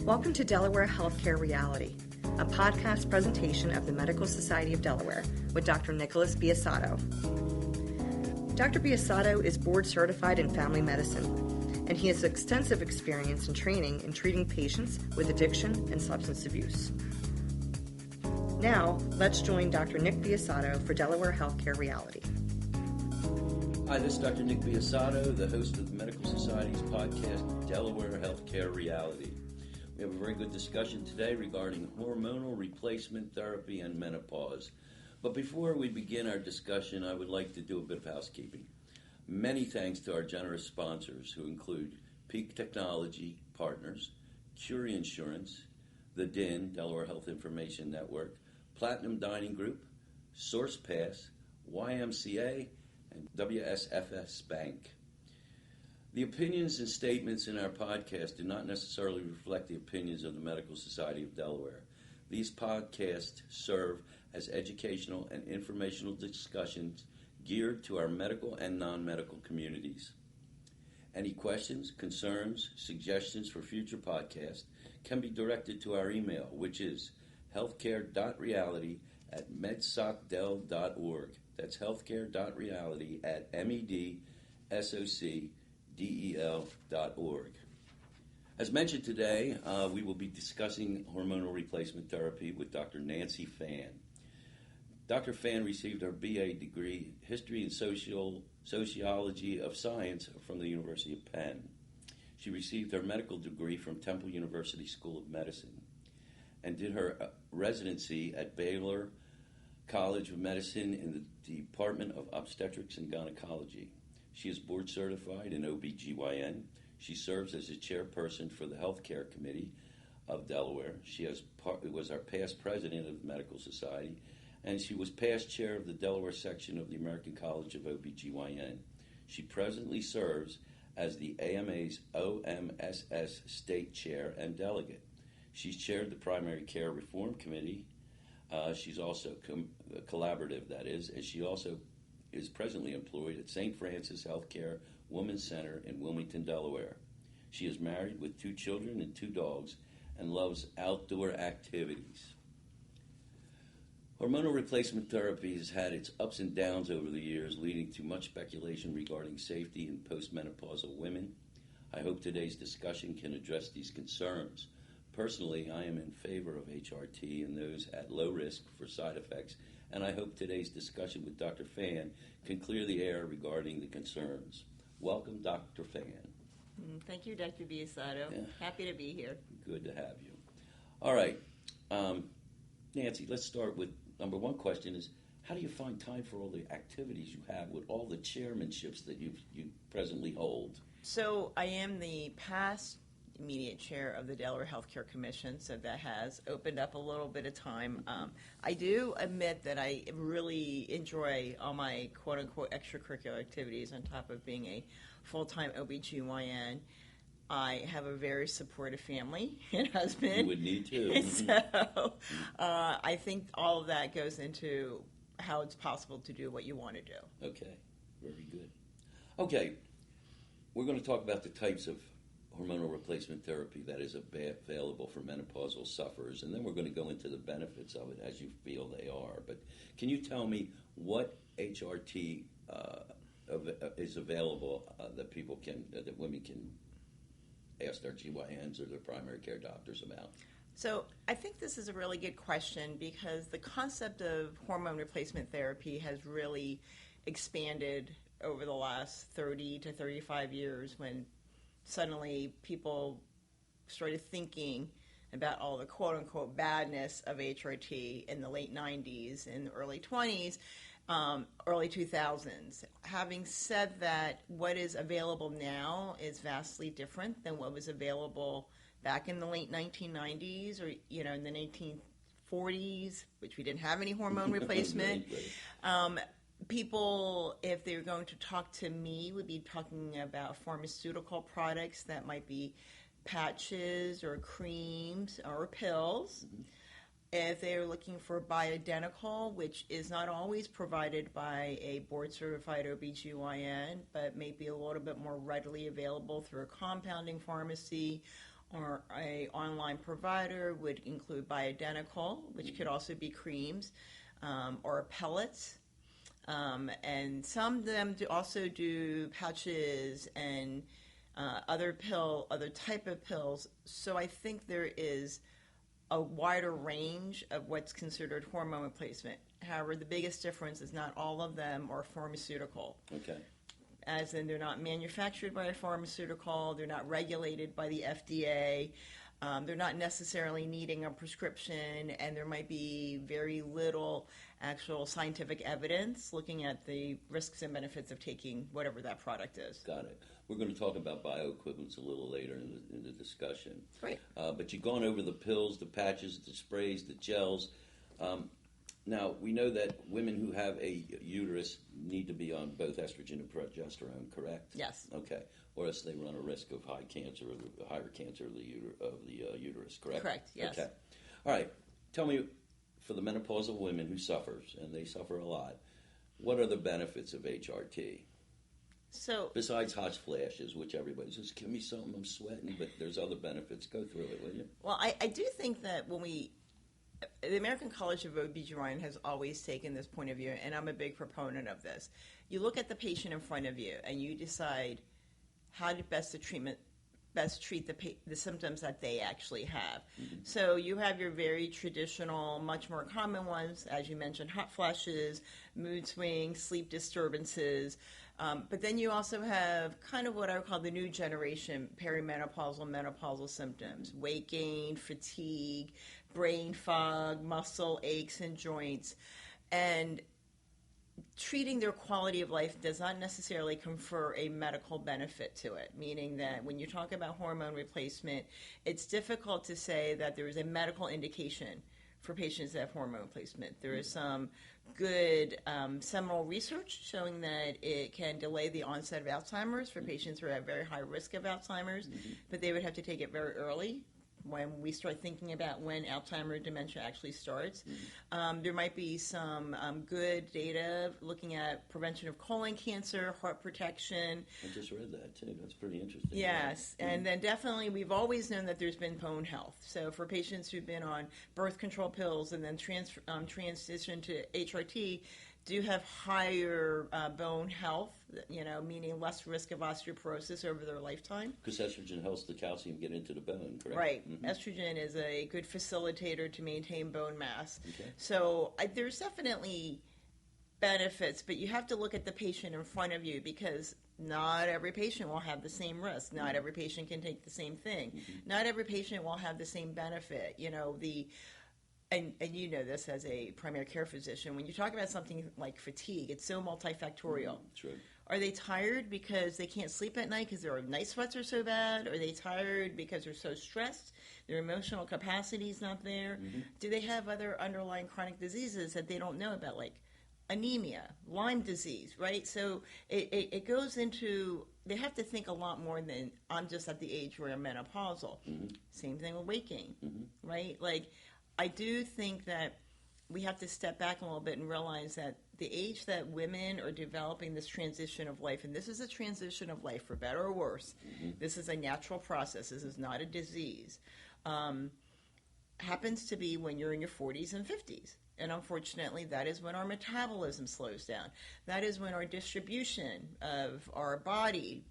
Welcome to Delaware Healthcare Reality, a podcast presentation of the Medical Society of Delaware with Dr. Nicholas Biasotto. Dr. Biasotto is board certified in family medicine, and he has extensive experience and training in treating patients with addiction and substance abuse. Now, let's join Dr. Nick Biasotto for Delaware Healthcare Reality. Hi, this is Dr. Nick Biasotto, the host of the Medical Society's podcast, Delaware Healthcare Reality. We have a very good discussion today regarding hormonal replacement therapy and menopause. But before we begin our discussion, I would like to do a bit of housekeeping. Many thanks to our generous sponsors who include Peak Technology Partners, Curie Insurance, the DIN, Delaware Health Information Network, Platinum Dining Group, SourcePass, YMCA, and WSFS Bank. The opinions and statements in our podcast do not necessarily reflect the opinions of the Medical Society of Delaware. These podcasts serve as educational and informational discussions geared to our medical and non-medical communities. Any questions, concerns, suggestions for future podcasts can be directed to our email, which is healthcare.reality@medsocdel.org. That's healthcare.reality@medsocdel.org. As mentioned today, we will be discussing hormonal replacement therapy with Dr. Nancy Fan. Dr. Fan received her BA degree, History and Sociology of Science from the University of Penn. She received her medical degree from Temple University School of Medicine and did her residency at Baylor College of Medicine in the Department of Obstetrics and Gynecology. She is board certified in OBGYN. She serves as a chairperson for the Healthcare Committee of Delaware. She was our past president of the Medical Society, and she was past chair of the Delaware section of the American College of OBGYN. She presently serves as the AMA's OMSS state chair and delegate. She's chaired the Primary Care Reform Committee. She's also collaborative, that is, and she also is presently employed at St. Francis Healthcare Women's Center in Wilmington, Delaware. She is married with 2 children and 2 dogs and loves outdoor activities. Hormonal replacement therapy has had its ups and downs over the years, leading to much speculation regarding safety in postmenopausal women. I hope today's discussion can address these concerns. Personally, I am in favor of HRT in those at low risk for side effects, and I hope today's discussion with Dr. Fan can clear the air regarding the concerns. Welcome, Dr. Fan. Thank you, Dr. Biasotto. Yeah. Happy to be here. Good to have you. All right. Nancy, let's start with number one question is, how do you find time for all the activities you have with all the chairmanships that you presently hold? So I am the past immediate chair of the Delaware Healthcare Commission, so that has opened up a little bit of time. I do admit that I really enjoy all my quote-unquote extracurricular activities on top of being a full-time OBGYN. I have a very supportive family and husband. You would need to. So I think all of that goes into how it's possible to do what you want to do. Okay, very good. Okay, we're going to talk about the types of hormonal replacement therapy that is available for menopausal sufferers, and then we're going to go into the benefits of it as you feel they are. But can you tell me what HRT is available that women can ask their GYNs or their primary care doctors about? So I think this is a really good question because the concept of hormone replacement therapy has really expanded over the last 30 to 35 years when suddenly people started thinking about all the quote-unquote badness of HRT in the late 90s and early 20s, early 2000s. Having said that, what is available now is vastly different than what was available back in the late 1990s or, in the 1940s, which we didn't have any hormone replacement. Right. People, if they're going to talk to me, would be talking about pharmaceutical products that might be patches or creams or pills. Mm-hmm. If they're looking for Bioidentical, which is not always provided by a board-certified OBGYN, but may be a little bit more readily available through a compounding pharmacy or a online provider would include Bioidentical, which could also be creams, or pellets. And some of them also do pouches and other type of pills. So I think there is a wider range of what's considered hormone replacement. However, the biggest difference is not all of them are pharmaceutical. Okay. As in, they're not manufactured by a pharmaceutical, they're not regulated by the FDA, they're not necessarily needing a prescription, and there might be very little actual scientific evidence looking at the risks and benefits of taking whatever that product is. Got it. We're going to talk about bioequivalence a little later in the discussion. Great. But you've gone over the pills, the patches, the sprays, the gels. Now, we know that women who have a uterus need to be on both estrogen and progesterone, correct? Yes. Okay. Or else they run a risk of higher cancer of the uterus, correct? Correct, yes. Okay. All right. Tell me, for the menopausal women who suffers, and they suffer a lot, what are the benefits of HRT? So, besides hot flashes, which everybody says, give me something, I'm sweating, but there's other benefits. Go through it, will you? well, I do think that the American College of OB/GYN has always taken this point of view, and I'm a big proponent of this. You look at the patient in front of you, and you decide how to best treat the symptoms that they actually have. Mm-hmm. So you have your very traditional, much more common ones, as you mentioned, hot flashes, mood swings, sleep disturbances. But then you also have kind of what I would call the new generation perimenopausal, menopausal symptoms: weight gain, fatigue, brain fog, muscle aches and joints. And treating their quality of life does not necessarily confer a medical benefit to it, meaning that when you talk about hormone replacement, it's difficult to say that there is a medical indication for patients that have hormone replacement. There is some good seminal research showing that it can delay the onset of Alzheimer's for patients who are at very high risk of Alzheimer's, but they would have to take it very early when we start thinking about when Alzheimer's dementia actually starts. There might be some good data looking at prevention of colon cancer, heart protection. I just read that too. That's pretty interesting. Yes, and then definitely we've always known that there's been bone health. So for patients who've been on birth control pills and then transition to HRT, do have higher bone health, meaning less risk of osteoporosis over their lifetime. Because estrogen helps the calcium get into the bone, correct? Right. Mm-hmm. Estrogen is a good facilitator to maintain bone mass. Okay. So there's definitely benefits, but you have to look at the patient in front of you, because not every patient will have the same risk. Not every patient can take the same thing. Not every patient will have the same benefit. And you know this as a primary care physician, when you talk about something like fatigue, it's so multifactorial. True. Are they tired because they can't sleep at night because their night sweats are so bad? Are they tired because they're so stressed, their emotional capacity is not there? Do they have other underlying chronic diseases that they don't know about, like anemia, Lyme disease, right? So it goes into, they have to think a lot more than, I'm just at the age where I'm menopausal. Same thing with weight gain, right? Like, I do think that we have to step back a little bit and realize that the age that women are developing this transition of life, and this is a transition of life for better or worse, this is a natural process, this is not a disease, happens to be when you're in your 40s and 50s. And unfortunately, that is when our metabolism slows down. That is when our distribution of our body,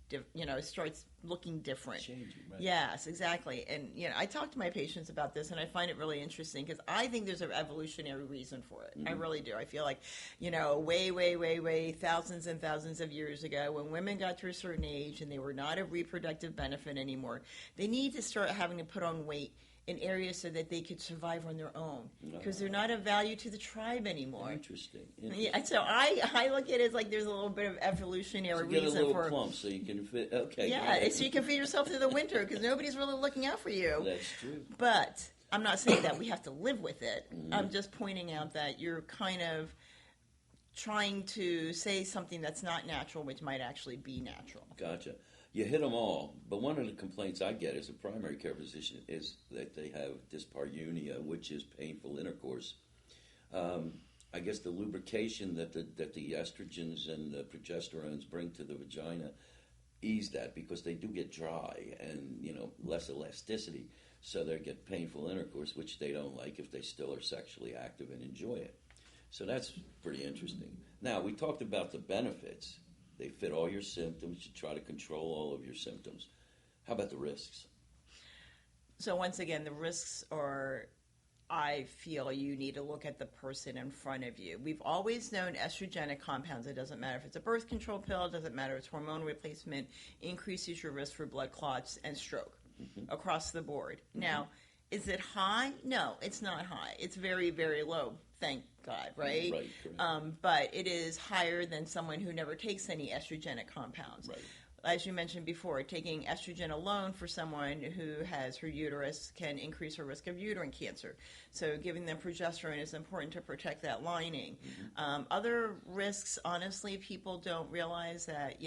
starts looking different. Changing, right? Yes, exactly. And, I talk to my patients about this, and I find it really interesting because I think there's an evolutionary reason for it. I really do. I feel like, way, thousands and thousands of years ago, when women got to a certain age and they were not of reproductive benefit anymore, they need to start having to put on weight in areas so that they could survive on their own, because they're not of value to the tribe anymore. Interesting. Yeah, so I look at it as like there's a little bit of evolutionary reason for... Get a little plump so you can fit... Okay. Yeah, so you can feed yourself through the winter, because nobody's really looking out for you. That's true. But I'm not saying that we have to live with it. I'm just pointing out that you're kind of trying to say something that's not natural, which might actually be natural. Gotcha. You hit them all, but one of the complaints I get as a primary care physician is that they have dyspareunia, which is painful intercourse. I guess the lubrication that the estrogens and the progesterones bring to the vagina ease that because they do get dry and, less elasticity. So they get painful intercourse, which they don't like if they still are sexually active and enjoy it. So that's pretty interesting. Now, we talked about the benefits. They fit all your symptoms. You try to control all of your symptoms. How about the risks? So once again, the risks are, I feel you need to look at the person in front of you. We've always known estrogenic compounds. It doesn't matter if it's a birth control pill. It doesn't matter if it's hormone replacement. Increases your risk for blood clots and stroke across the board. Now, is it high? No, it's not high. It's very, very low. Thank God, right? Right, correct. But it is higher than someone who never takes any estrogenic compounds. Right. As you mentioned before, taking estrogen alone for someone who has her uterus can increase her risk of uterine cancer. So giving them progesterone is important to protect that lining. Other risks, honestly, people don't realize that,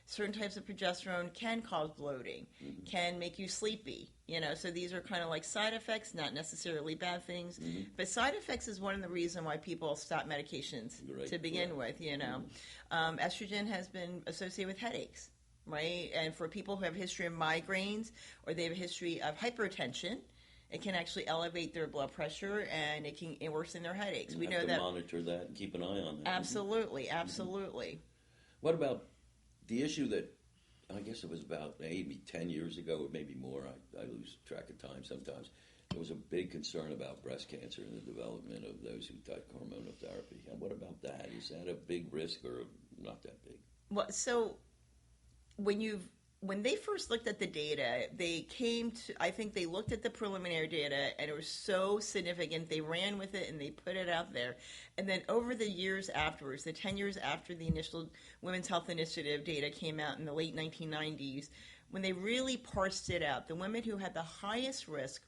certain types of progesterone can cause bloating, can make you sleepy. So these are kind of like side effects, not necessarily bad things. But side effects is one of the reasons why people stop medications to begin with, Estrogen has been associated with headaches. Right? And for people who have a history of migraines or they have a history of hypertension, it can actually elevate their blood pressure and it can worsen their headaches. We know that. Monitor that and keep an eye on that. Absolutely, absolutely. What about the issue that I guess it was about maybe 10 years ago or maybe more? I lose track of time sometimes. There was a big concern about breast cancer and the development of those who took hormonal therapy. And what about that? Is that a big risk or not that big? Well, so when they first looked at the data, I think they looked at the preliminary data and it was so significant, they ran with it and they put it out there. And then over the years afterwards, the 10 years after the initial Women's Health Initiative data came out in the late 1990s, when they really parsed it out, the women who had the highest risk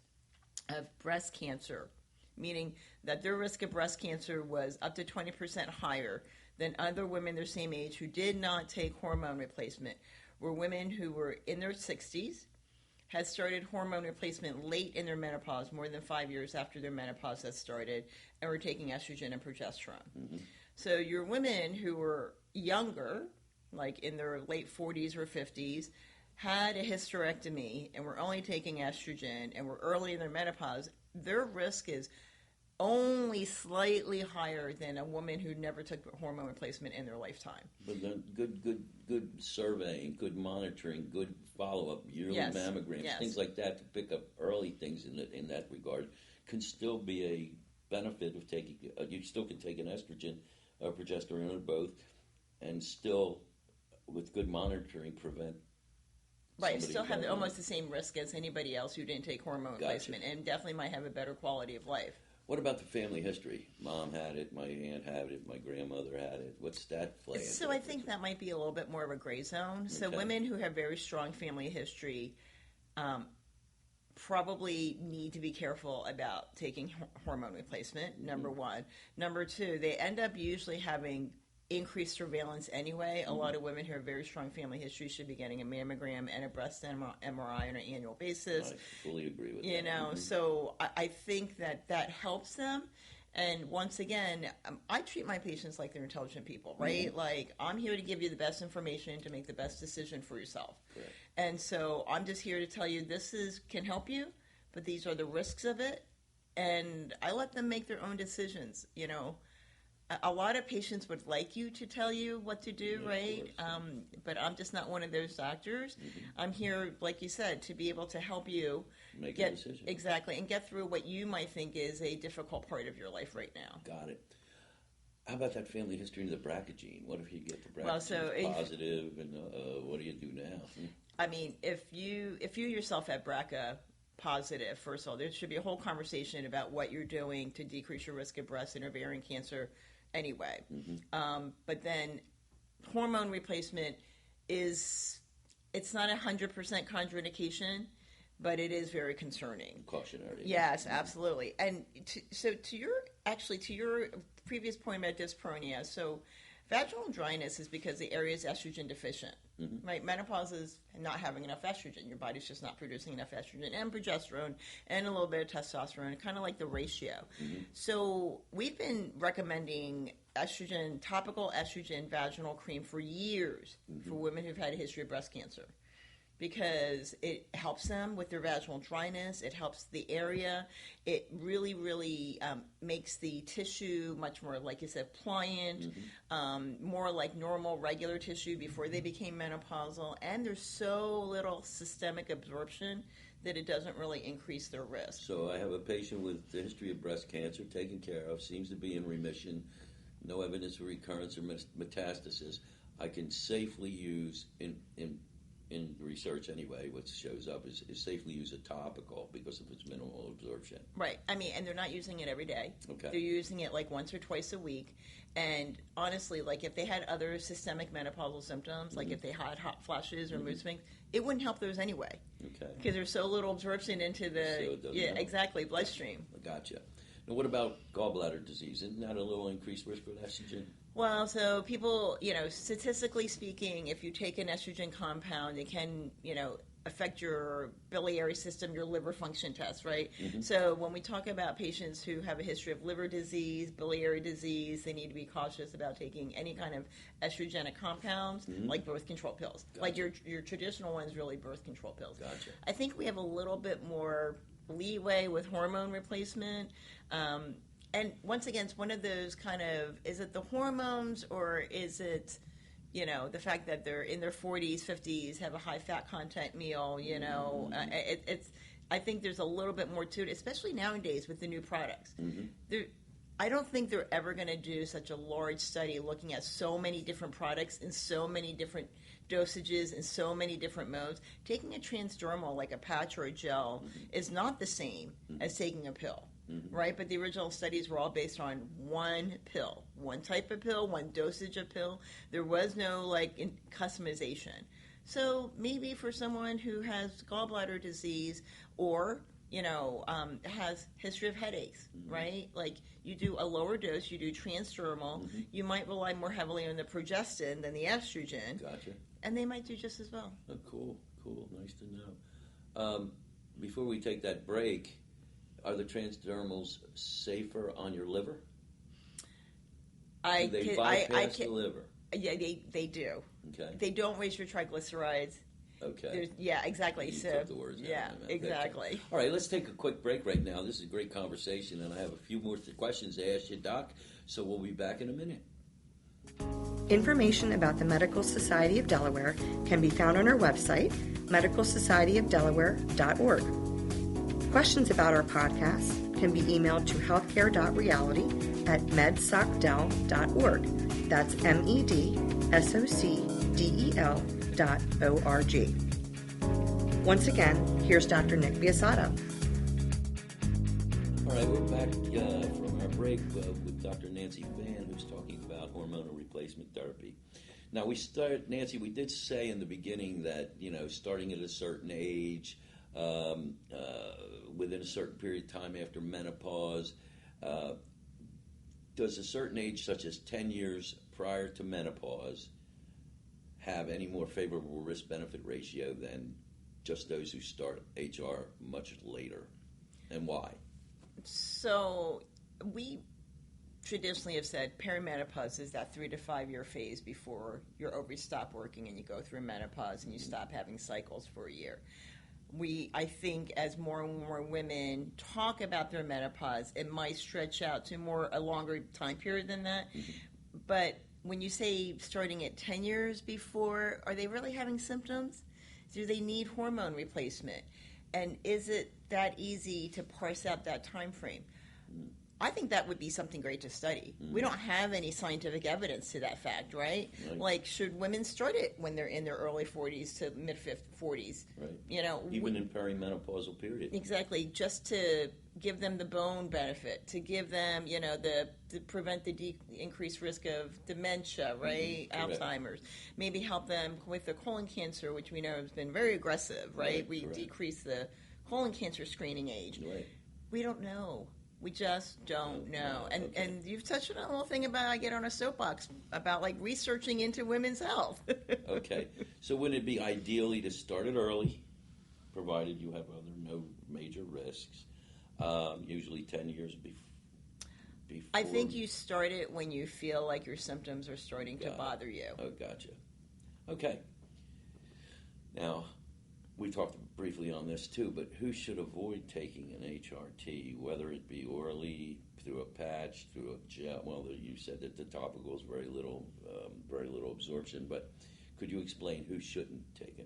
of breast cancer, meaning that their risk of breast cancer was up to 20% higher than other women their same age who did not take hormone replacement, were women who were in their 60s, had started hormone replacement late in their menopause, more than 5 years after their menopause had started, and were taking estrogen and progesterone. So your women who were younger, like in their late 40s or 50s, had a hysterectomy and were only taking estrogen and were early in their menopause, their risk is only slightly higher than a woman who never took hormone replacement in their lifetime. But then good surveying, good monitoring, good follow-up, yearly mammograms, things like that to pick up early things in that regard can still be a benefit of taking. You still can take an estrogen or progesterone or both, and still, with good monitoring, prevent. Right, still have almost the same risk as anybody else who didn't take hormone replacement, and definitely might have a better quality of life. What about the family history? Mom had it, my aunt had it, my grandmother had it. What's that play? So I think that might be a little bit more of a gray zone. Okay. So women who have very strong family history probably need to be careful about taking hormone replacement, number one. Number two, they end up usually having increased surveillance anyway. A lot of women who have very strong family history should be getting a mammogram and a breast MRI on an annual basis. I fully agree with that. So I think that helps them. And once again, I treat my patients like they're intelligent people, right? Like, I'm here to give you the best information to make the best decision for yourself. Correct. And so I'm just here to tell you can help you, but these are the risks of it. And I let them make their own decisions, A lot of patients would like you to tell you what to do, right? But I'm just not one of those doctors. I'm here, like you said, to be able to help you make a decision. Exactly, and get through what you might think is a difficult part of your life right now. Got it. How about that family history of the BRCA gene? What if you get the BRCA gene positive, and what do you do now? I mean, if you yourself have BRCA positive, first of all, there should be a whole conversation about what you're doing to decrease your risk of breast and ovarian cancer anyway. But then hormone replacement it's not 100% contraindication, but it is very concerning. Cautionary. Yes, absolutely. And to your previous point about dyspareunia, so vaginal dryness is because the area is estrogen deficient, right? Menopause is not having enough estrogen. Your body's just not producing enough estrogen and progesterone and a little bit of testosterone, kind of like the ratio. So we've been recommending estrogen, topical estrogen vaginal cream for years for women who've had a history of breast cancer, because it helps them with their vaginal dryness. It helps the area. It really, really makes the tissue much more, like you said, pliant, more like normal, regular tissue before they became menopausal. And there's so little systemic absorption that it doesn't really increase their risk. So I have a patient with a history of breast cancer taken care of, seems to be in remission, no evidence of recurrence or metastasis. I can safely use, in research anyway, what shows up is safely use a topical because of its minimal absorption. Right. I mean, and they're not using it every day. Okay. They're using it like once or twice a week. And honestly, like if they had other systemic menopausal symptoms, like if they had hot flashes or mood swings, it wouldn't help those anyway. Okay. Because there's so little absorption into the help. exactly bloodstream. Gotcha. Now, what about gallbladder disease? Isn't that a little increased risk with estrogen? Well, so people, statistically speaking, if you take an estrogen compound, it can, affect your biliary system, your liver function test, right? So when we talk about patients who have a history of liver disease, biliary disease, they need to be cautious about taking any kind of estrogenic compounds, like birth control pills. Gotcha. Like your traditional ones, really birth control pills. Gotcha. I think we have a little bit more leeway with hormone replacement. And once again, it's one of those kind of, is it the hormones or is it, the fact that they're in their 40s, 50s, have a high fat content meal, I think there's a little bit more to it, especially nowadays with the new products. I don't think they're ever going to do such a large study looking at so many different products in so many different dosages in so many different modes. Taking a transdermal, like a patch or a gel, is not the same as taking a pill. Right? But the original studies were all based on one pill, one type of pill, one dosage of pill. There was no customization. So maybe for someone who has gallbladder disease or has history of headaches, right? Like you do a lower dose, you do transdermal, you might rely more heavily on the progestin than the estrogen. Gotcha. And they might do just as well. Oh, cool. Nice to know. Before we take that break, are the transdermals safer on your liver? Do they bypass the liver? Yeah, they do. Okay. They don't raise your triglycerides. Okay. Yeah, exactly. You So took the words out yeah, of my mouth. exactly. Okay. All right, let's take a quick break right now. This is a great conversation, and I have a few more questions to ask you, Doc. So we'll be back in a minute. Information about the Medical Society of Delaware can be found on our website, medicalsocietyofdelaware.org. Questions about our podcast can be emailed to healthcare.reality@medsocdel.org. That's medsocdel.org. Once again, here's Dr. Nick Biasotto. All right, we're back from our break with Dr. Nancy Fan, who's talking about hormonal replacement therapy. Now, Nancy, we did say in the beginning that, starting at a certain age, within a certain period of time after menopause, does a certain age, such as 10 years prior to menopause, have any more favorable risk-benefit ratio than just those who start HR much later, and why? So we traditionally have said perimenopause is that 3 to 5 year phase before your ovaries stop working and you go through menopause and you stop having cycles for a year. I think as more and more women talk about their menopause, it might stretch out to a longer time period than that. But when you say starting at 10 years before, are they really having symptoms? Do they need hormone replacement? And is it that easy to parse out that time frame? I think that would be something great to study. We don't have any scientific evidence to that fact, right? Like, should women start it when they're in their early 40s to mid-40s? Right. Even in perimenopausal period. Exactly, just to give them the bone benefit, to give them, to prevent the increased risk of dementia, right? Alzheimer's. Maybe help them with the colon cancer, which we know has been very aggressive, right? We decrease the colon cancer screening age. Right. We don't know. We just don't know. And you've touched on the whole thing about, I get on a soapbox, about researching into women's health. Okay. So wouldn't it be ideally to start it early, provided you have no major risks, usually 10 years before? before? I think you start it when you feel like your symptoms are starting to bother you. Oh, gotcha. Okay. Now, we talked briefly on this too, but who should avoid taking an HRT, whether it be orally, through a patch, through a gel? Well, you said that the topical is very little absorption, but could you explain who shouldn't take an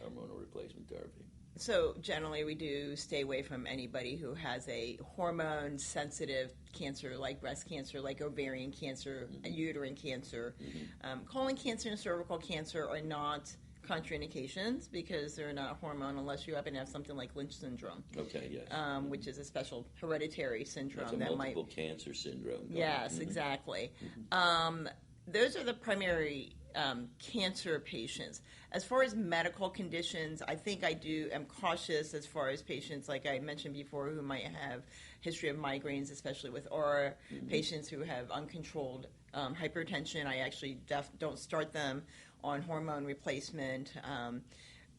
hormonal replacement therapy? So generally we do stay away from anybody who has a hormone-sensitive cancer like breast cancer, like ovarian cancer, uterine cancer. Colon cancer and cervical cancer are not contraindications because they're not hormone unless you happen to have something like Lynch syndrome. Okay, yes. Which is a special hereditary syndrome. That's a multiple cancer syndrome. Yes, exactly. Those are the primary cancer patients. As far as medical conditions, I think am cautious as far as patients, like I mentioned before, who might have history of migraines, especially with aura, patients who have uncontrolled hypertension. I actually don't start them on hormone replacement.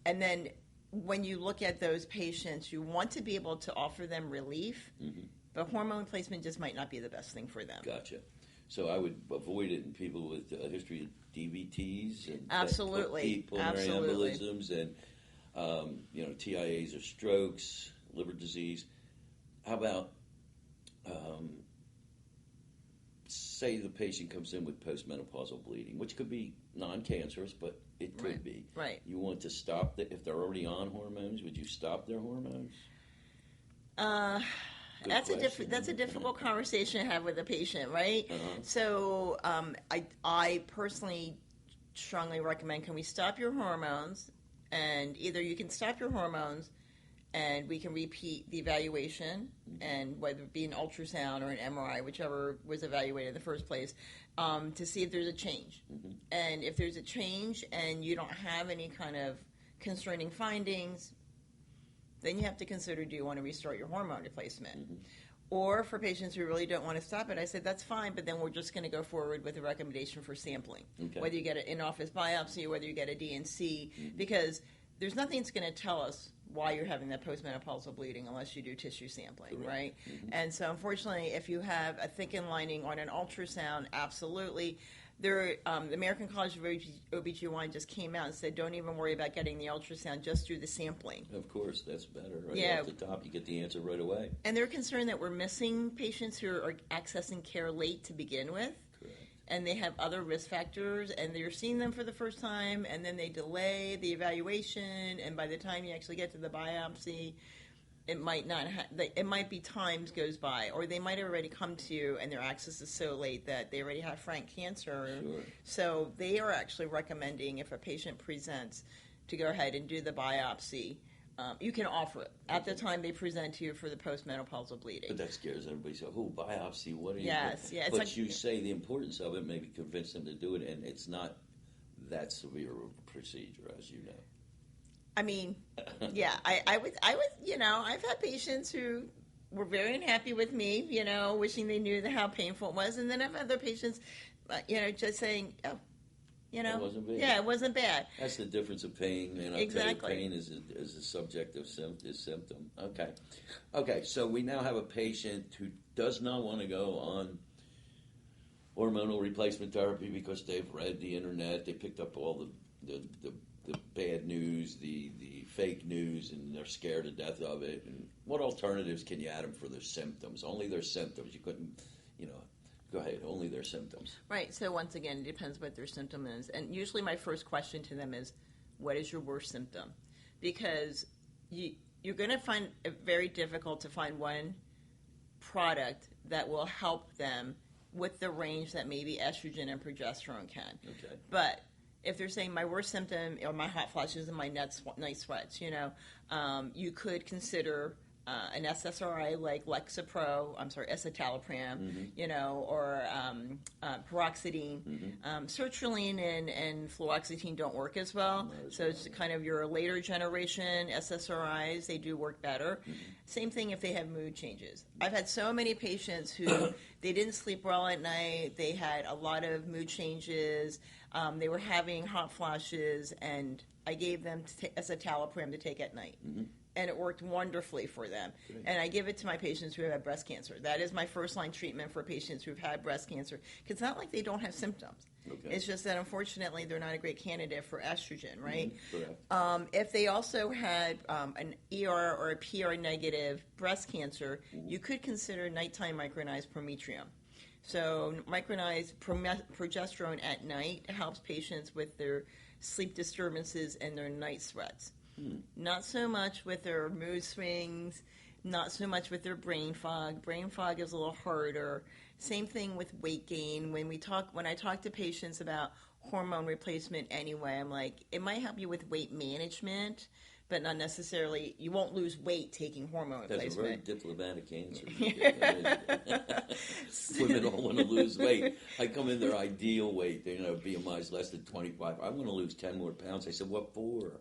And then when you look at those patients, you want to be able to offer them relief, but hormone replacement just might not be the best thing for them. Gotcha. So I would avoid it in people with a history of DVTs and pulmonary embolisms and TIAs or strokes, liver disease. How about say the patient comes in with postmenopausal bleeding, which could be non-cancerous, but it could be. Right. You want to stop if they're already on hormones. Would you stop their hormones? That's a difficult conversation to have with a patient, right? So I personally strongly recommend, can we stop your hormones? And either you can stop your hormones and we can repeat the evaluation, and whether it be an ultrasound or an MRI, whichever was evaluated in the first place, to see if there's a change. And if there's a change and you don't have any kind of concerning findings, then you have to consider, do you want to restart your hormone replacement? Or for patients who really don't want to stop it, I said, that's fine, but then we're just going to go forward with a recommendation for sampling. Whether you get an in-office biopsy or whether you get a DNC, because there's nothing that's going to tell us why you're having that postmenopausal bleeding unless you do tissue sampling, right? And so unfortunately, if you have a thickened lining on an ultrasound, absolutely. The American College of OB/GYN just came out and said, don't even worry about getting the ultrasound, just do the sampling. Of course, that's better. Right off the top, you get the answer right away. And they're concerned that we're missing patients who are accessing care late to begin with. Correct. And they have other risk factors, and you're seeing them for the first time, and then they delay the evaluation, and by the time you actually get to the biopsy, it might not. It might be times goes by, or they might have already come to you, and their access is so late that they already have frank cancer. Sure. So they are actually recommending, if a patient presents, to go ahead and do the biopsy. You can offer it at the time they present to you for the postmenopausal bleeding. But that scares everybody. So, biopsy? What are you? Yes, yeah. But you say the importance of it, maybe convince them to do it, and it's not that severe of a procedure, as you know. I mean, yeah, I would, I've had patients who were very unhappy with me, wishing they knew how painful it was, and then I've had other patients, just saying, it wasn't bad. Yeah, it wasn't bad. That's the difference of pain, and exactly. Pain is a subjective symptom. Okay. So we now have a patient who does not want to go on hormonal replacement therapy because they've read the internet, they picked up all the bad news, the fake news, and they're scared to death of it. And what alternatives can you add them for their symptoms? Only their symptoms. You couldn't, go ahead, only their symptoms. Right. So once again, it depends what their symptom is. And usually my first question to them is, what is your worst symptom? Because you're going to find it very difficult to find one product that will help them with the range that maybe estrogen and progesterone can. Okay. But if they're saying my worst symptom are my hot flashes and my night sweats, you could consider an SSRI like escitalopram, or paroxetine. Sertraline and fluoxetine don't work as well, so it's kind of your later generation SSRIs. They do work better. Same thing if they have mood changes. I've had so many patients who they didn't sleep well at night. They had a lot of mood changes. They were having hot flashes, and I gave them escitalopram to take at night. and it worked wonderfully for them. Great. And I give it to my patients who have breast cancer. That is my first-line treatment for patients who've had breast cancer. Because it's not like they don't have symptoms. Okay. It's just that, unfortunately, they're not a great candidate for estrogen, right? Correct. If they also had an ER or a PR negative breast cancer, you could consider nighttime micronized prometrium. So micronized progesterone at night helps patients with their sleep disturbances and their night sweats. Not so much with their mood swings, not so much with their brain fog. Brain fog is a little harder. Same thing with weight gain. When I talk to patients about hormone replacement anyway, I'm like, it might help you with weight management, but not necessarily, you won't lose weight taking hormone replacement. That's a very diplomatic answer. Women all want to lose weight. I come in their ideal weight, BMI is less than 25. I want to lose 10 more pounds. I said, what for?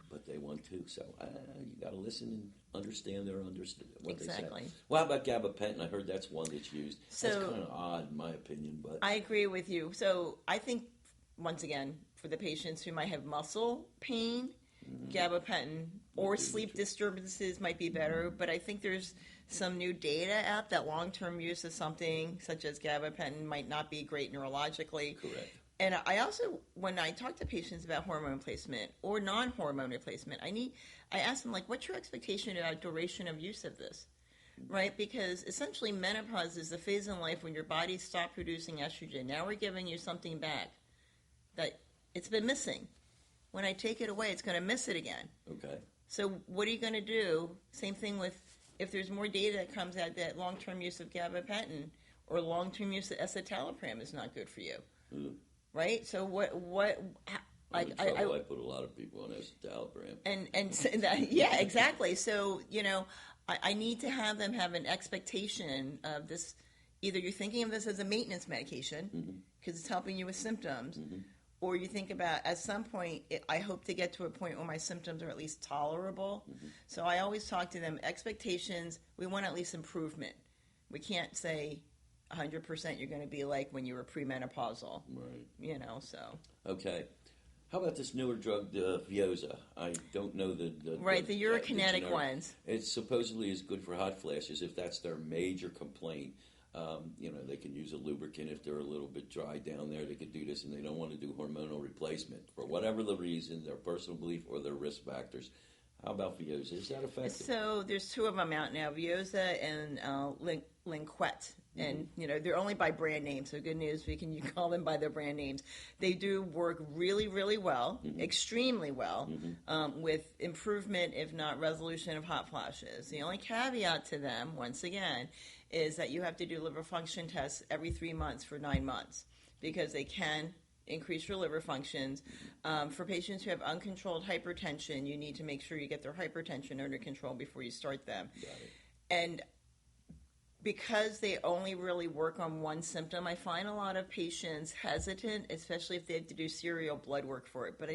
But they want to. So you got to listen and understand what Exactly. they say. Well, how about gabapentin? I heard that's one that's used. So, that's kind of odd, in my opinion. But I agree with you. So I think, once again, for the patients who might have muscle pain, gabapentin or sleep disturbances might be better. But I think there's some new data out that long-term use of something such as gabapentin might not be great neurologically. Correct. And I also, when I talk to patients about hormone replacement or non-hormone replacement, I ask them, like, what's your expectation about duration of use of this, right? Because essentially menopause is the phase in life when your body stops producing estrogen. Now we're giving you something back that it's been missing. When I take it away, it's going to miss it again. Okay. So what are you going to do? Same thing with, if there's more data that comes out that long-term use of gabapentin or long-term use of escitalopram is not good for you. Right? So I put a lot of people on escitalopram. Yeah, exactly. So, I need to have them have an expectation of this. Either you're thinking of this as a maintenance medication because it's helping you with symptoms, or you think about, at some point, I hope to get to a point where my symptoms are at least tolerable. So I always talk to them, expectations, we want at least improvement. We can't say 100% you're going to be like when you were premenopausal. Right. So. Okay. How about this newer drug, the Viaza? I don't know the urokinetic ones. It supposedly is good for hot flashes if that's their major complaint. They can use a lubricant if they're a little bit dry down there. They could do this, and they don't want to do hormonal replacement for whatever the reason, their personal belief or their risk factors. How about Viaza? Is that effective? So there's two of them out now, Viaza and Linquette. And, they're only by brand name, so good news, you call them by their brand names. They do work really, really well, extremely well, with improvement, if not resolution, of hot flashes. The only caveat to them, once again, is that you have to do liver function tests every 3 months for 9 months, because they can increase your liver functions. For patients who have uncontrolled hypertension, you need to make sure you get their hypertension under control before you start them. Got it. And because they only really work on one symptom, I find a lot of patients hesitant, especially if they have to do serial blood work for it. But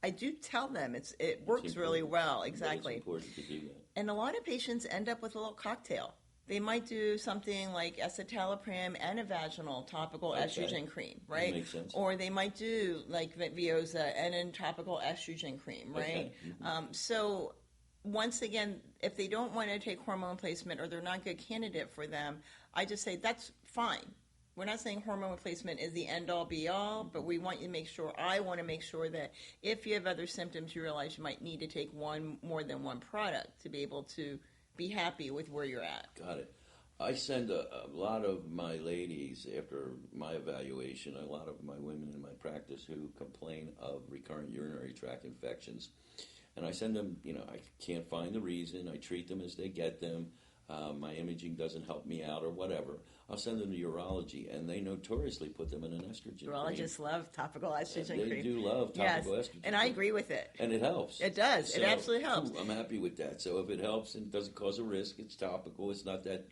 I do tell them it works really well. Exactly. It's important to do that. And a lot of patients end up with a little cocktail. They might do something like escitalopram and a vaginal topical estrogen cream, right? That makes sense. Or they might do like Viaza and a topical estrogen cream, right? Okay. So once again, if they don't want to take hormone replacement or they're not a good candidate for them, I just say that's fine. We're not saying hormone replacement is the end-all, be-all, but I want to make sure that if you have other symptoms, you realize you might need to take more than one product to be able to be happy with where you're at. Got it. I send a lot of my ladies, after my evaluation, a lot of my women in my practice who complain of recurrent urinary tract infections. And I send them, I can't find the reason. I treat them as they get them. My imaging doesn't help me out or whatever. I'll send them to urology, and they notoriously put them in an estrogen Urologists cream. love topical estrogen cream. They do love topical estrogen and I agree with it. And it helps. It does. It absolutely helps. I'm happy with that. So if it helps and doesn't cause a risk, it's topical. It's not that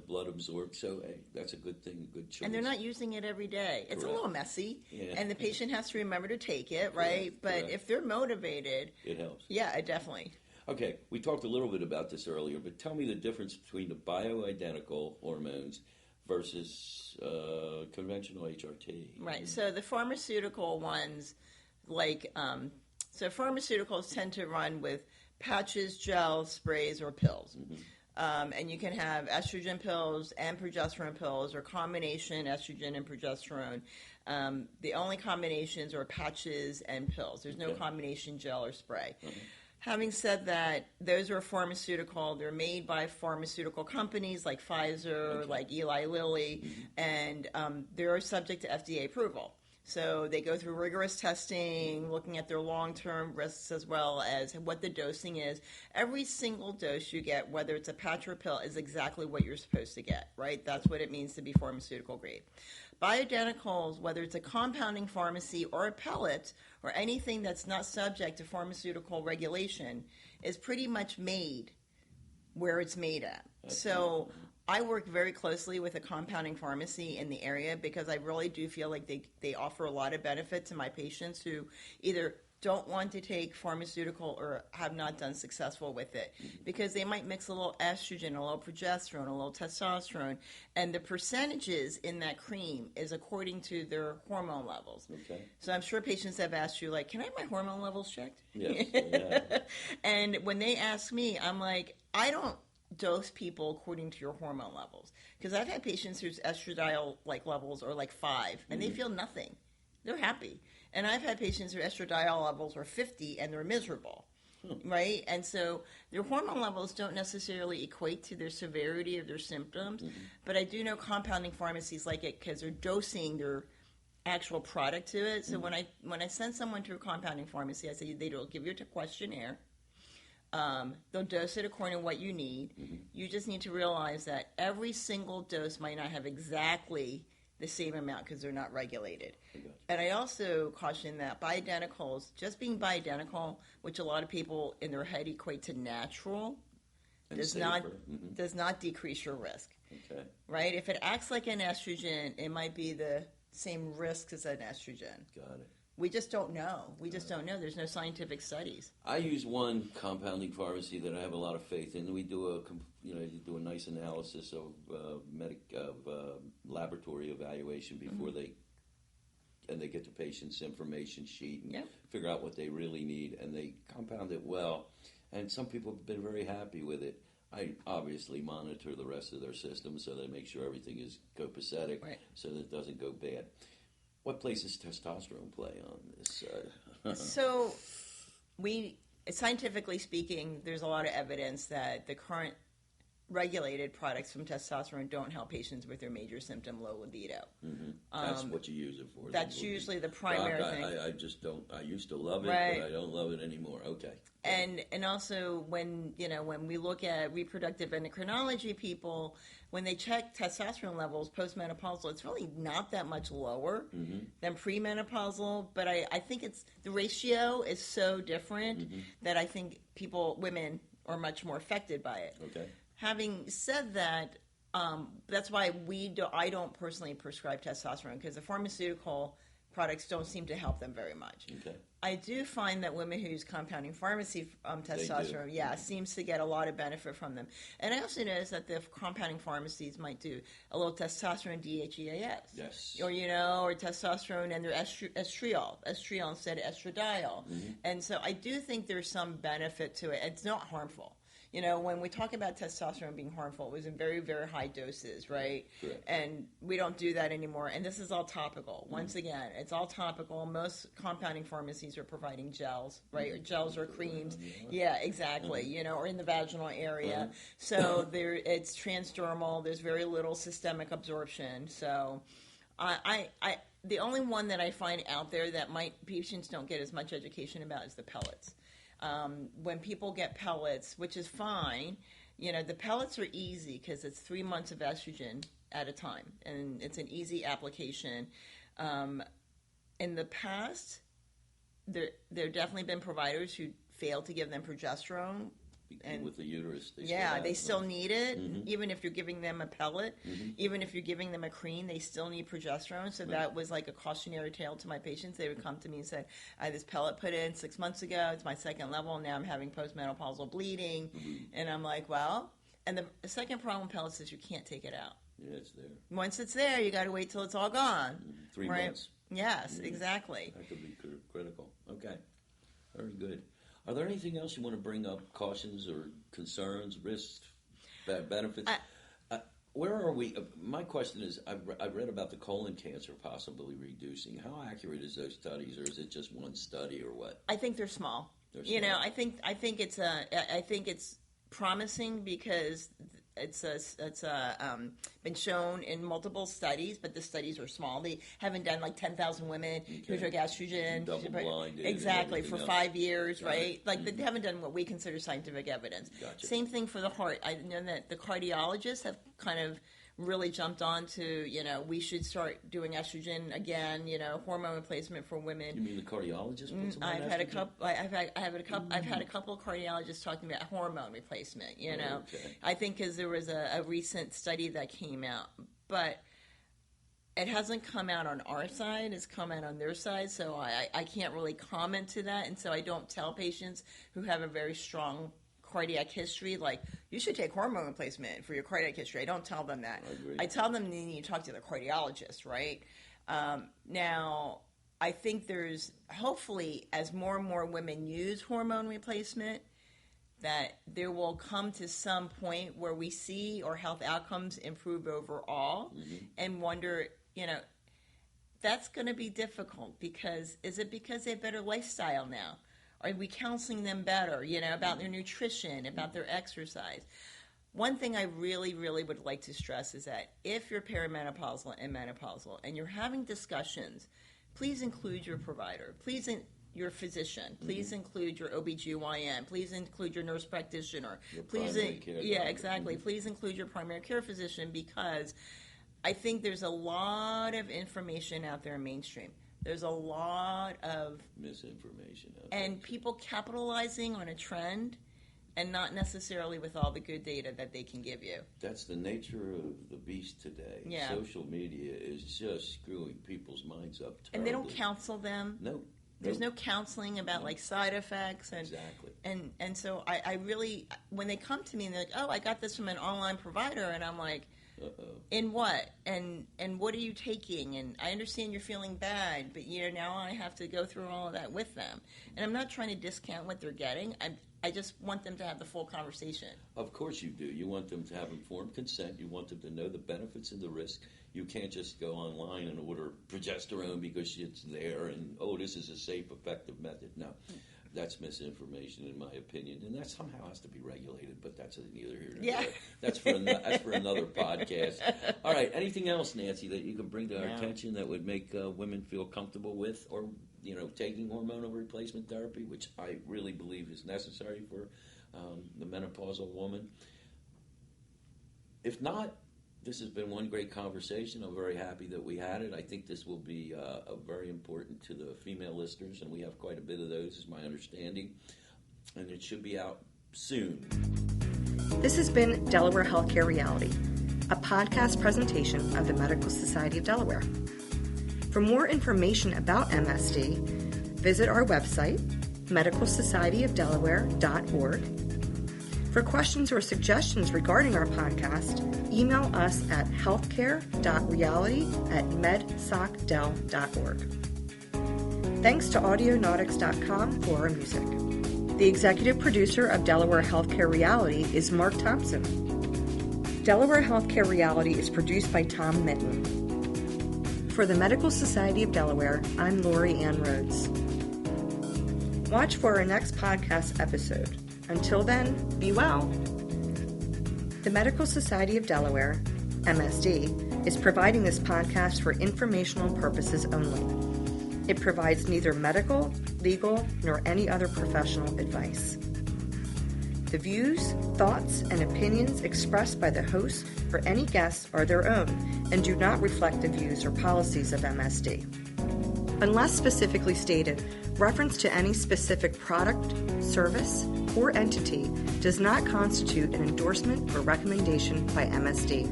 blood absorbed. So, hey, that's a good thing, a good choice. And they're not using it every day. It's a little messy, and the patient has to remember to take it, right? But if they're motivated, it helps. Yeah, it definitely. Okay, we talked a little bit about this earlier, but tell me the difference between the bioidentical hormones versus conventional HRT. Right. So the pharmaceutical ones, pharmaceuticals tend to run with patches, gels, sprays, or pills. And you can have estrogen pills and progesterone pills, or combination estrogen and progesterone. The only combinations are patches and pills. There's no combination gel or spray. Having said that, those are pharmaceutical. They're made by pharmaceutical companies like Pfizer, like Eli Lilly, and they're subject to FDA approval. So they go through rigorous testing, looking at their long-term risks as well as what the dosing is. Every single dose you get, whether it's a patch or a pill, is exactly what you're supposed to get, right? That's what it means to be pharmaceutical grade. Bioidenticals, whether it's a compounding pharmacy or a pellet or anything that's not subject to pharmaceutical regulation, is pretty much made where it's made at. So I work very closely with a compounding pharmacy in the area because I really do feel like they offer a lot of benefit to my patients who either don't want to take pharmaceutical or have not done successful with it, because they might mix a little estrogen, a little progesterone, a little testosterone, and the percentages in that cream is according to their hormone levels. Okay. So I'm sure patients have asked you, like, can I have my hormone levels checked? Yes. And when they ask me, I'm like, I don't dose people according to your hormone levels, because I've had patients whose estradiol levels are like 5 and they feel nothing. They're happy. And I've had patients whose estradiol levels are 50 and they're miserable, right? And so their hormone levels don't necessarily equate to their severity of their symptoms, but I do know compounding pharmacies like it because they're dosing their actual product to it. So when I send someone to a compounding pharmacy, I say they'll give you a questionnaire. They'll dose it according to what you need. You just need to realize that every single dose might not have exactly the same amount because they're not regulated. And I also caution that bioidenticals, just being bioidentical, which a lot of people in their head equate to natural, does not decrease your risk. Okay. Right? If it acts like an estrogen, it might be the same risk as an estrogen. Got it. We just don't know. We just don't know. There's no scientific studies. I use one compounding pharmacy that I have a lot of faith in. We do you do a nice analysis of laboratory evaluation before they get the patient's information sheet and figure out what they really need, and they compound it well. And some people have been very happy with it. I obviously monitor the rest of their system so they make sure everything is copacetic, so that it doesn't go bad. What place does testosterone play on this? So, scientifically speaking, there's a lot of evidence that the current regulated products from testosterone don't help patients with their major symptom, low libido. That's what you use it for. That's usually the primary thing. I just don't. I used to love it, but I don't love it anymore. Okay. And also when we look at reproductive endocrinology people, when they check testosterone levels postmenopausal, it's really not that much lower than premenopausal. But I think the ratio is so different that I think women are much more affected by it. Okay. Having said that, that's why I don't personally prescribe testosterone, because the pharmaceutical products don't seem to help them very much. Okay. I do find that women who use compounding pharmacy testosterone, seems to get a lot of benefit from them. And I also notice that the compounding pharmacies might do a little testosterone DHEAS. Yes. Or, or testosterone and their estriol instead of estradiol. And so I do think there's some benefit to it. It's not harmful. When we talk about testosterone being harmful, it was in very, very high doses, right? Correct. And we don't do that anymore. And this is all topical. Once again, it's all topical. Most compounding pharmacies are providing gels, right? Or gels or creams. Yeah, exactly. Or in the vaginal area. So it's transdermal. There's very little systemic absorption. So the only one that I find out there that patients don't get as much education about is the pellets. When people get pellets, which is fine, the pellets are easy because it's 3 months of estrogen at a time, and it's an easy application. In the past, there have definitely been providers who failed to give them progesterone. And with the uterus, they still need it. Even if you're giving them a pellet, even if you're giving them a cream, they still need progesterone. So that was like a cautionary tale to my patients. They would come to me and say, I had this pellet put in 6 months ago. It's my second level. Now I'm having postmenopausal bleeding. And I'm like, well, and the second problem with pellets is you can't take it out. Yeah, it's there. Once it's there, you got to wait till it's all gone. 3 months. Yes, exactly. That could be critical. Okay, very good. Are there anything else you want to bring up? Cautions or concerns, risks, benefits? Where are we? My question is, I've read about the colon cancer possibly reducing. How accurate is those studies, or is it just one study, or what? I think they're small. You know, I think it's promising because it's been shown in multiple studies, but the studies are small. They haven't done like 10,000 women who took estrogen, double-blinded, exactly, for 5 years, Got right? it. Like they haven't done what we consider scientific evidence. Gotcha. Same thing for the heart. I know that the cardiologists have kind of really jumped on to, you know, we should start doing estrogen again, you know, hormone replacement for women. You mean the cardiologist? I've had a couple of cardiologists talking about hormone replacement, you know. Okay. I think because there was a recent study that came out, but it hasn't come out on our side, it's come out on their side, so I can't really comment to that, and so I don't tell patients who have a very strong cardiac history, like, you should take hormone replacement for your cardiac history. I don't tell them that. I agree. I tell them they need to talk to their cardiologist, right? Now, I think there's, hopefully, as more and more women use hormone replacement, that there will come to some point where we see our health outcomes improve overall, and wonder, you know, that's going to be difficult because, is it because they have better lifestyle now? Are we counseling them better, you know, about their nutrition, about their exercise? One thing I really, really would like to stress is that if you're perimenopausal and menopausal and you're having discussions, please include your provider. Please your physician. Please include your OBGYN. Please include your nurse practitioner. Primary care doctor. Exactly. Please include your primary care physician, because I think there's a lot of information out there in mainstream. There's a lot of misinformation out and there. People capitalizing on a trend and not necessarily with all the good data that they can give you. That's the nature of the beast today. Yeah. Social media is just screwing people's minds up terribly. And they don't counsel them. No. There's no counseling about like side effects and Exactly. And so I really, when they come to me and they're like, oh, I got this from an online provider, and I'm like, in what? And what are you taking? And I understand you're feeling bad, but you know, now I have to go through all of that with them. And I'm not trying to discount what they're getting. I just want them to have the full conversation. Of course you do. You want them to have informed consent. You want them to know the benefits and the risk. You can't just go online and order progesterone because it's there and, oh, this is a safe, effective method. No. That's misinformation, in my opinion, and that somehow has to be regulated. But that's neither here nor there. That's for another podcast. All right. Anything else, Nancy, that you can bring to our attention that would make women feel comfortable with, or taking hormonal replacement therapy, which I really believe is necessary for the menopausal woman? If not, this has been one great conversation. I'm very happy that we had it. I think this will be very important to the female listeners, and we have quite a bit of those, is my understanding. And it should be out soon. This has been Delaware Healthcare Reality, a podcast presentation of the Medical Society of Delaware. For more information about MSD, visit our website, medicalsocietyofdelaware.org. For questions or suggestions regarding our podcast, email us at healthcare.reality@medsocdel.org. Thanks to audionautics.com for our music. The executive producer of Delaware Healthcare Reality is Mark Thompson. Delaware Healthcare Reality is produced by Tom Minton. For the Medical Society of Delaware, I'm Lori Ann Rhodes. Watch for our next podcast episode. Until then, be well. The Medical Society of Delaware, MSD, is providing this podcast for informational purposes only. It provides neither medical, legal, nor any other professional advice. The views, thoughts, and opinions expressed by the host or any guests are their own and do not reflect the views or policies of MSD. Unless specifically stated, reference to any specific product, service, or entity does not constitute an endorsement or recommendation by MSD.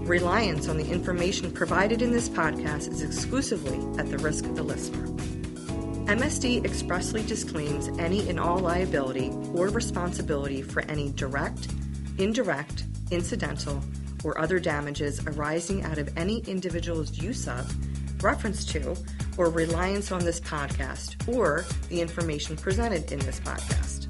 Reliance on the information provided in this podcast is exclusively at the risk of the listener. MSD expressly disclaims any and all liability or responsibility for any direct, indirect, incidental, or other damages arising out of any individual's use of, reference to, or reliance on this podcast or the information presented in this podcast.